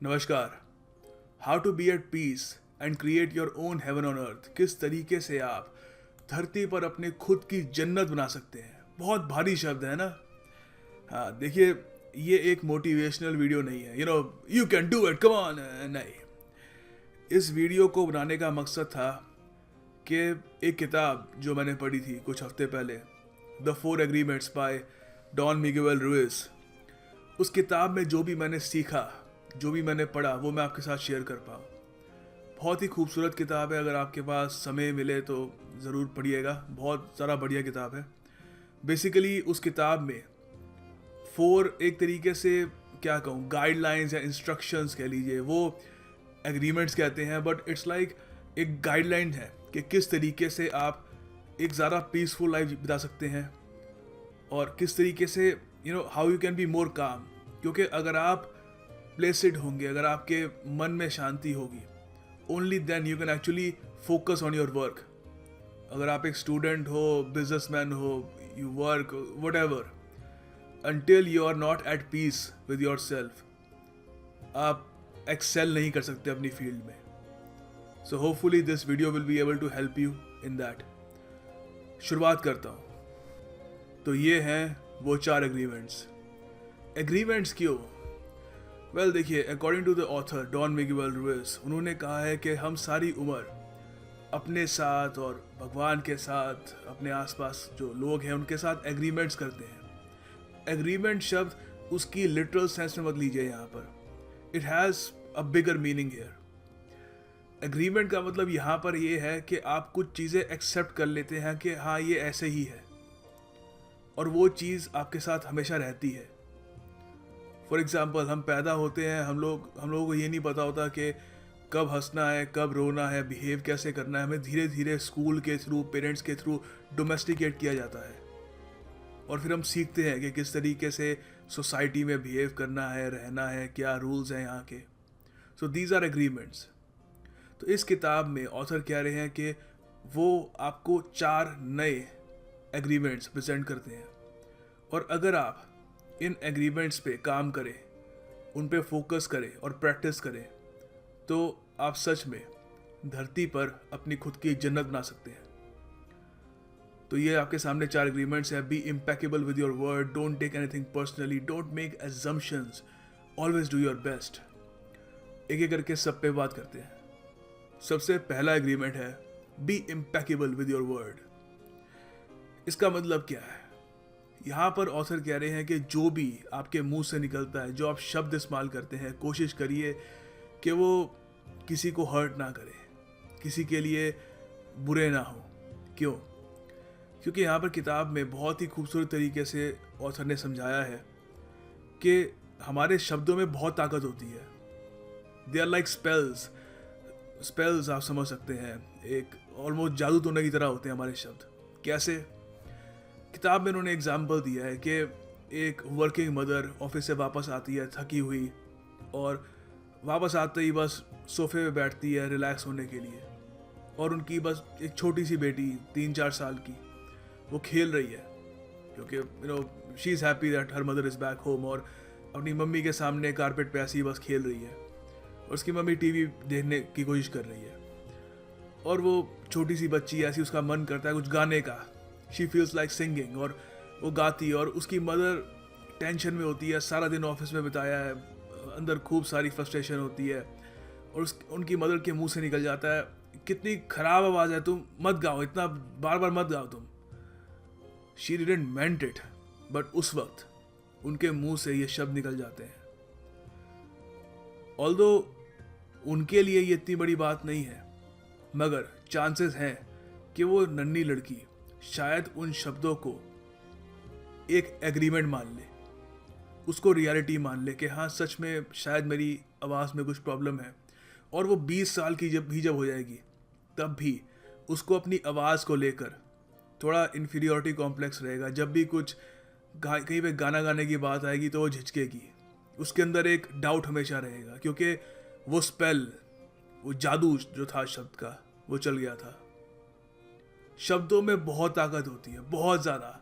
नमस्कार। How to be at peace and create your own heaven on earth. किस तरीके से आप धरती पर अपने खुद की जन्नत बना सकते हैं। बहुत भारी शब्द है ना। हाँ देखिए, ये एक मोटिवेशनल वीडियो नहीं है, you can do it, come on. नहीं, इस वीडियो को बनाने का मकसद था कि एक किताब जो मैंने पढ़ी थी कुछ हफ्ते पहले, the four agreements by Don Miguel Ruiz, उस किताब में जो भी मैंने सीखा, जो भी मैंने पढ़ा, वो मैं आपके साथ शेयर कर पाऊँ। बहुत ही खूबसूरत किताब है, अगर आपके पास समय मिले तो ज़रूर पढ़िएगा। बहुत ज़्यादा बढ़िया किताब है। बेसिकली उस किताब में एक तरीके से क्या कहूँ, गाइडलाइंस या इंस्ट्रक्शंस कह लीजिए, वो एग्रीमेंट्स कहते हैं, बट इट्स लाइक एक गाइडलाइन है कि किस तरीके से आप एक ज़्यादा पीसफुल लाइफ बिता सकते हैं और किस तरीके से how you can be more काम। क्योंकि अगर आप प्लेसिड होंगे, अगर आपके मन में शांति होगी, only then you can actually focus on your work. अगर आप एक स्टूडेंट हो, बिजनेसमैन हो, you work whatever, until you are not at peace with yourself, आप एक्सेल नहीं कर सकते अपनी फील्ड में। So hopefully this video will be able to help you in that. शुरुआत करता हूँ। तो ये हैं वो 4 एग्रीमेंट्स। एग्रीमेंट्स क्यों? वेल देखिए, according to the author don Miguel Ruiz, उन्होंने कहा है कि हम सारी उम्र अपने साथ और भगवान के साथ, अपने आसपास जो लोग हैं उनके साथ एग्रीमेंट्स करते हैं। एग्रीमेंट शब्द उसकी लिटरल सेंस में मत लीजिए यहाँ पर। It has a bigger meaning here. Agreement का मतलब यहाँ पर ये है कि आप कुछ चीज़ें एक्सेप्ट कर लेते हैं कि हाँ ये ऐसे ही है, और वो चीज़ आपके साथ हमेशा रहती है। फॉर एग्ज़ाम्पल, हम पैदा होते हैं, हम लोगों को ये नहीं पता होता कि कब हंसना है, कब रोना है, बिहेव कैसे करना है। हमें धीरे धीरे स्कूल के थ्रू, पेरेंट्स के थ्रू डोमेस्टिकेट किया जाता है, और फिर हम सीखते हैं कि किस तरीके से सोसाइटी में बिहेव करना है, रहना है, क्या रूल्स हैं यहाँ के। So these are agreements. तो इस किताब में ऑथर कह रहे हैं कि वो आपको 4 नए एग्रीमेंट्स प्रेजेंट करते हैं, और अगर आप इन एग्रीमेंट्स पे काम करें, उन पे फोकस करें और प्रैक्टिस करें, तो आप सच में धरती पर अपनी खुद की जन्नत बना सकते हैं। तो ये आपके सामने 4 एग्रीमेंट्स हैं। Be impeccable with your word, don't take anything personally, don't make assumptions, always do your best. एक एक करके सब पे बात करते हैं। सबसे पहला एग्रीमेंट है be impeccable with your word. इसका मतलब क्या है? यहाँ पर ऑथर कह रहे हैं कि जो भी आपके मुंह से निकलता है, जो आप शब्द इस्तेमाल करते हैं, कोशिश करिए कि वो किसी को हर्ट ना करे, किसी के लिए बुरे ना हो। क्यों? क्योंकि यहाँ पर किताब में बहुत ही खूबसूरत तरीके से ऑथर ने समझाया है कि हमारे शब्दों में बहुत ताकत होती है। They are like spells. Spells आप समझ सकते हैं, एक ऑलमोस्ट जादू टोने की तरह होते हैं हमारे शब्द। कैसे? किताब में उन्होंने एग्जाम्पल दिया है कि एक वर्किंग मदर ऑफिस से वापस आती है थकी हुई, और वापस आते ही बस सोफे पे बैठती है रिलैक्स होने के लिए, और उनकी बस एक छोटी सी बेटी 3-4 साल की, वो खेल रही है, क्योंकि she is happy that her mother is back home, और अपनी मम्मी के सामने कारपेट पे ऐसी बस खेल रही है, और उसकी मम्मी टीवी देखने की कोशिश कर रही है, और वो छोटी सी बच्ची ऐसी, उसका मन करता है कुछ गाने का। शी फील्स लाइक सिंगिंग, और वो गाती है, और उसकी मदर टेंशन में होती है, सारा दिन ऑफिस में बिताया है, अंदर खूब सारी फ्रस्ट्रेशन होती है, और उनकी मदर के मुंह से निकल जाता है, कितनी खराब आवाज़ है, तुम मत गाओ, इतना बार बार मत गाओ तुम। She didn't meant it, but उस वक्त उनके मुंह से ये शब्द निकल जाते हैं। Although उनके लिए ये इतनी बड़ी बात नहीं है, मगर चांसेस हैं कि वो नन्ही लड़की शायद उन शब्दों को एक एग्रीमेंट मान ले, उसको रियलिटी मान ले कि हाँ सच में शायद मेरी आवाज़ में कुछ प्रॉब्लम है, और वो 20 साल की जब हो जाएगी, तब भी उसको अपनी आवाज़ को लेकर थोड़ा इन्फीरियोरिटी कॉम्प्लेक्स रहेगा। जब भी कुछ कहीं पे गाना गाने की बात आएगी तो वो झिझकेगी, उसके अंदर एक डाउट हमेशा रहेगा, क्योंकि वो स्पेल, वो जादू जो था शब्द का, वो चल गया था। शब्दों में बहुत ताकत होती है, बहुत ज़्यादा।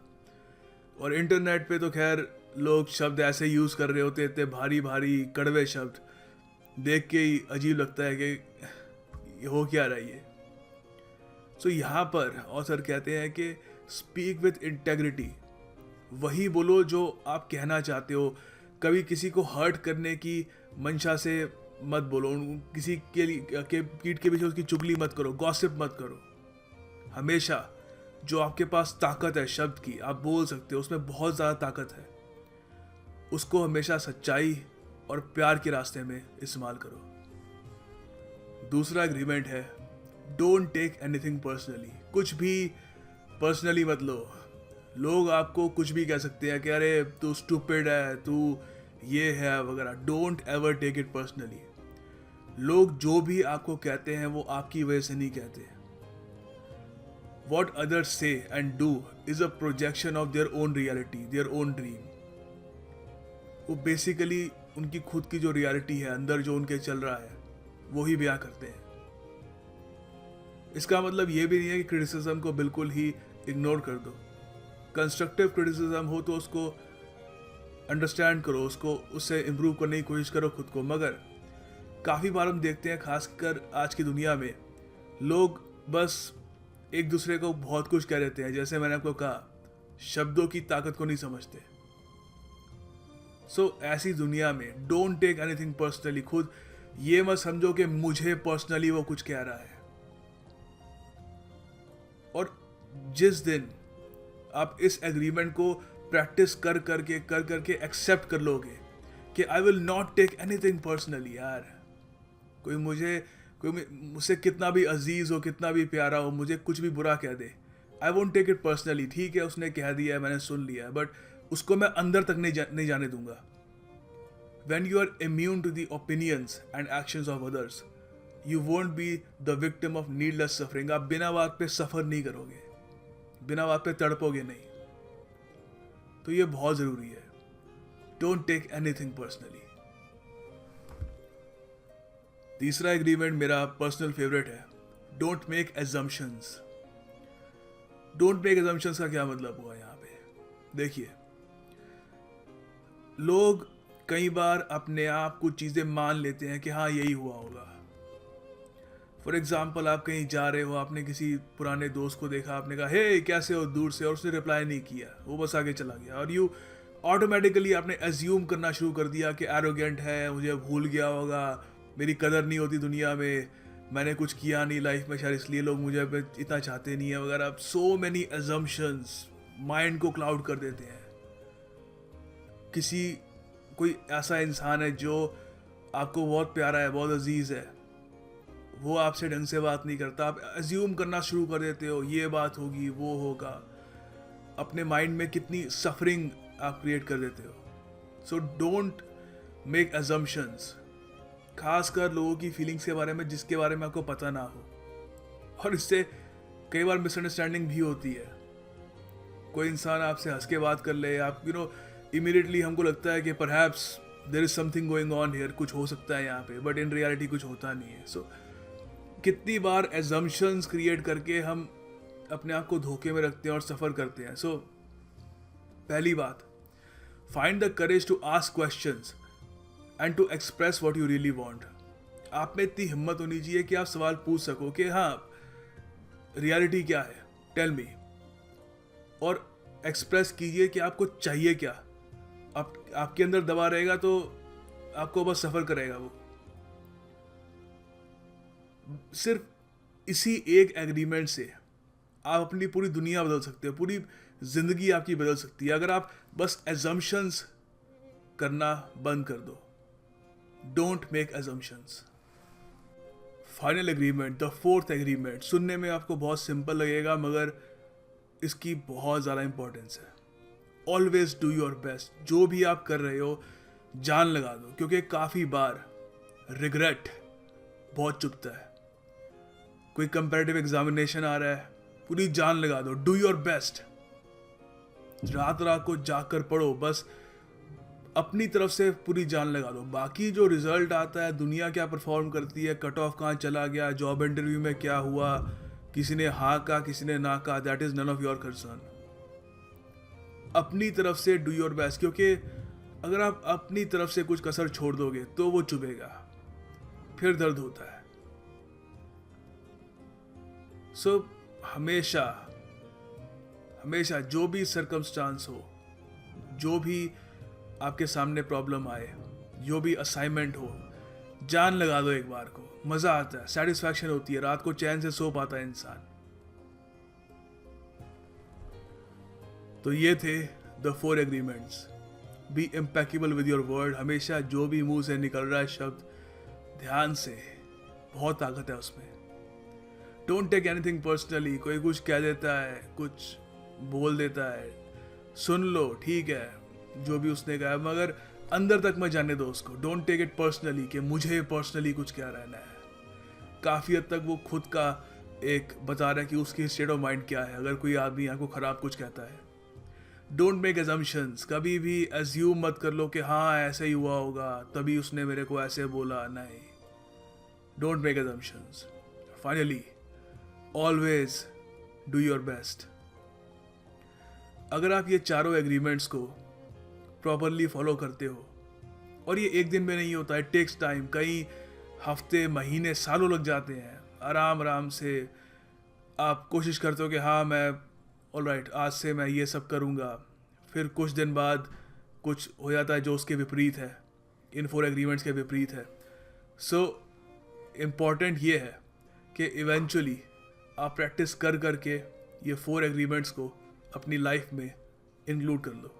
और इंटरनेट पे तो खैर लोग शब्द ऐसे यूज़ कर रहे होते, इतने भारी भारी कड़वे शब्द, देख के ही अजीब लगता है कि ये हो क्या रहा है ये। सो यहाँ पर ऑथर कहते हैं कि स्पीक विथ इंटेग्रिटी, वही बोलो जो आप कहना चाहते हो। कभी किसी को हर्ट करने की मंशा से मत बोलो, किसी के पीठ के पीछे उसकी चुगली मत करो, गॉसिप मत करो। हमेशा जो आपके पास ताकत है शब्द की, आप बोल सकते हो, उसमें बहुत ज़्यादा ताकत है, उसको हमेशा सच्चाई और प्यार के रास्ते में इस्तेमाल करो। दूसरा एग्रीमेंट है, डोंट टेक एनीथिंग पर्सनली। कुछ भी पर्सनली मत लो। लोग आपको कुछ भी कह सकते हैं कि अरे तू स्टूपिड है, तू ये है वगैरह। Don't ever take it personally. लोग जो भी आपको कहते हैं वो आपकी वजह से नहीं कहते हैं। वॉट अदर्स से and do is a projection of their own reality, their own dream. वो बेसिकली उनकी खुद की जो रियलिटी है, अंदर जो उनके चल रहा है, वो ही बयां करते हैं। इसका मतलब ये भी नहीं है कि क्रिटिसिज्म को बिल्कुल ही इग्नोर कर दो। कंस्ट्रक्टिव क्रिटिसिज्म हो तो उसको अंडरस्टैंड करो, उसको उससे इम्प्रूव करने की कोशिश करो खुद को। मगर काफ़ी बार हम देखते हैं, खासकर आज की दुनिया में, लोग बस एक दूसरे को बहुत कुछ कह देते हैं। जैसे मैंने आपको कहा, शब्दों की ताकत को नहीं समझते। सो ऐसी दुनिया में डोंट टेक एनीथिंग पर्सनली। खुद ये मत समझो कि मुझे पर्सनली वो कुछ कह रहा है। और जिस दिन आप इस एग्रीमेंट को प्रैक्टिस कर करके एक्सेप्ट कर लोगे कि I will not take anything personally. यार कोई मुझसे कितना भी अजीज हो, कितना भी प्यारा हो, मुझे कुछ भी बुरा कह दे, I won't take it personally. ठीक है, उसने कह दिया है, मैंने सुन लिया है, बट उसको मैं अंदर तक नहीं जाने दूंगा। When you are immune to the opinions and actions of others, you won't be the victim of needless suffering. आप बिना बात पे सफर नहीं करोगे, बिना बात पे तड़पोगे नहीं। तो ये बहुत जरूरी है। Don't take anything personally. तीसरा एग्रीमेंट मेरा पर्सनल फेवरेट है, Don't make assumptions. Don't make assumptions का क्या मतलब हुआ यहाँ पे? देखिए, लोग कई बार अपने आप कुछ चीज़ें मान लेते हैं कि हाँ यही हुआ होगा। फॉर एग्जाम्पल, आप कहीं जा रहे हो, आपने किसी पुराने दोस्त को देखा, आपने कहा हे कैसे हो दूर से, और उसने रिप्लाई नहीं किया, वो बस आगे चला गया। और यू ऑटोमेटिकली आपने एज्यूम करना शुरू कर दिया कि एरोगेंट है, मुझे भूल गया होगा, मेरी कदर नहीं होती दुनिया में, मैंने कुछ किया नहीं लाइफ में, शायद इसलिए लोग मुझे इतना चाहते नहीं है वगैरह। सो मेनी एजम्पशंस माइंड को क्लाउड कर देते हैं। कोई ऐसा इंसान है जो आपको बहुत प्यारा है, बहुत अजीज है, वो आपसे ढंग से बात नहीं करता, आप अज्यूम करना शुरू कर देते हो ये बात होगी, वो होगा। अपने माइंड में कितनी सफरिंग आप क्रिएट कर देते हो। सो डोंट मेक अजम्पशंस, खासकर लोगों की फीलिंग्स के बारे में जिसके बारे में आपको पता ना हो। और इससे कई बार मिसअंडरस्टैंडिंग भी होती है। कोई इंसान आपसे हंस के बात कर ले, आप इमीडिएटली हमको लगता है कि perhaps there is something going on here, कुछ हो सकता है यहाँ पे, बट इन रियलिटी कुछ होता नहीं है। सो कितनी बार एजम्पशंस क्रिएट करके हम अपने आप को धोखे में रखते हैं और सफ़र करते हैं। सो पहली बात, find the courage to ask questions and to express what you really want. आप में इतनी हिम्मत होनी चाहिए कि आप सवाल पूछ सको कि हाँ रियलिटी क्या है, टेल मी, और एक्सप्रेस कीजिए कि आपको चाहिए क्या। आपके अंदर दबा रहेगा तो आपको बस सफर करेगा वो। सिर्फ इसी एक एग्रीमेंट से आप अपनी पूरी दुनिया बदल सकते हो, पूरी जिंदगी आपकी बदल सकती है, अगर आप बस एजम्पशंस करना बंद कर दो। Don't make assumptions. Final agreement, the fourth agreement, सुनने में आपको बहुत सिंपल लगेगा मगर इसकी बहुत ज़्यादा इंपॉर्टेंस है। Always do your best. जो भी आप कर रहे हो जान लगा दो, क्योंकि काफ़ी बार रिग्रेट बहुत चुभता है। कोई कंपैरेटिव एग्जामिनेशन आ रहा है, पूरी जान लगा दो, डू योर बेस्ट। रात रात को जाकर पढ़ो, बस अपनी तरफ से पूरी जान लगा दो। बाकी जो रिजल्ट आता है, दुनिया क्या परफॉर्म करती है, कट ऑफ कहाँ चला गया, जॉब इंटरव्यू में क्या हुआ, किसी ने हाँ कहा, किसी ने ना कहा, that is none of your concern. अपनी तरफ से डू योर बेस्ट, क्योंकि अगर आप अपनी तरफ से कुछ कसर छोड़ दोगे तो वो चुभेगा। फिर दर्द होता है। सो हमेशा हमेशा जो भी सर्कमस्टांस हो, जो भी आपके सामने प्रॉब्लम आए, जो भी असाइनमेंट हो, जान लगा दो एक बार को। मजा आता है, सेटिस्फैक्शन होती है, रात को चैन से सो पाता है इंसान। तो ये थे the 4 agreements. Be impeccable with your word. हमेशा जो भी मुंह से निकल रहा है शब्द, ध्यान से, बहुत ताकत है उसमें। Don't take anything personally. कोई कुछ कह देता है, कुछ बोल देता है, सुन लो, ठीक है जो भी उसने कहा, मगर अंदर तक मत जाने दो उसको। डोंट टेक इट पर्सनली कि मुझे पर्सनली कुछ क्या रहना है। काफ़ी हद तक वो खुद का एक बता रहा है कि उसकी स्टेट ऑफ माइंड क्या है। अगर कोई आदमी आपको ख़राब कुछ कहता है, डोंट मेक एजम्पशंस। कभी भी एज्यूम मत कर लो कि हाँ ऐसे ही हुआ होगा तभी उसने मेरे को ऐसे बोला। नहीं, don't make assumptions. Finally, always do your best. अगर आप ये चारों एग्रीमेंट्स को प्रॉपरली फॉलो करते हो, और ये एक दिन में नहीं होता है, इट टेक्स टाइम, कई हफ्ते, महीने, सालों लग जाते हैं। आराम आराम से आप कोशिश करते हो कि हाँ मैं ऑलराइट आज से मैं ये सब करूँगा, फिर कुछ दिन बाद कुछ हो जाता है जो उसके विपरीत है, इन 4 एग्रीमेंट्स के विपरीत है। सो इम्पॉर्टेंट ये है कि इवेंचुअली आप प्रैक्टिस कर करके ये 4 एग्रीमेंट्स को अपनी लाइफ में इंक्लूड कर लो।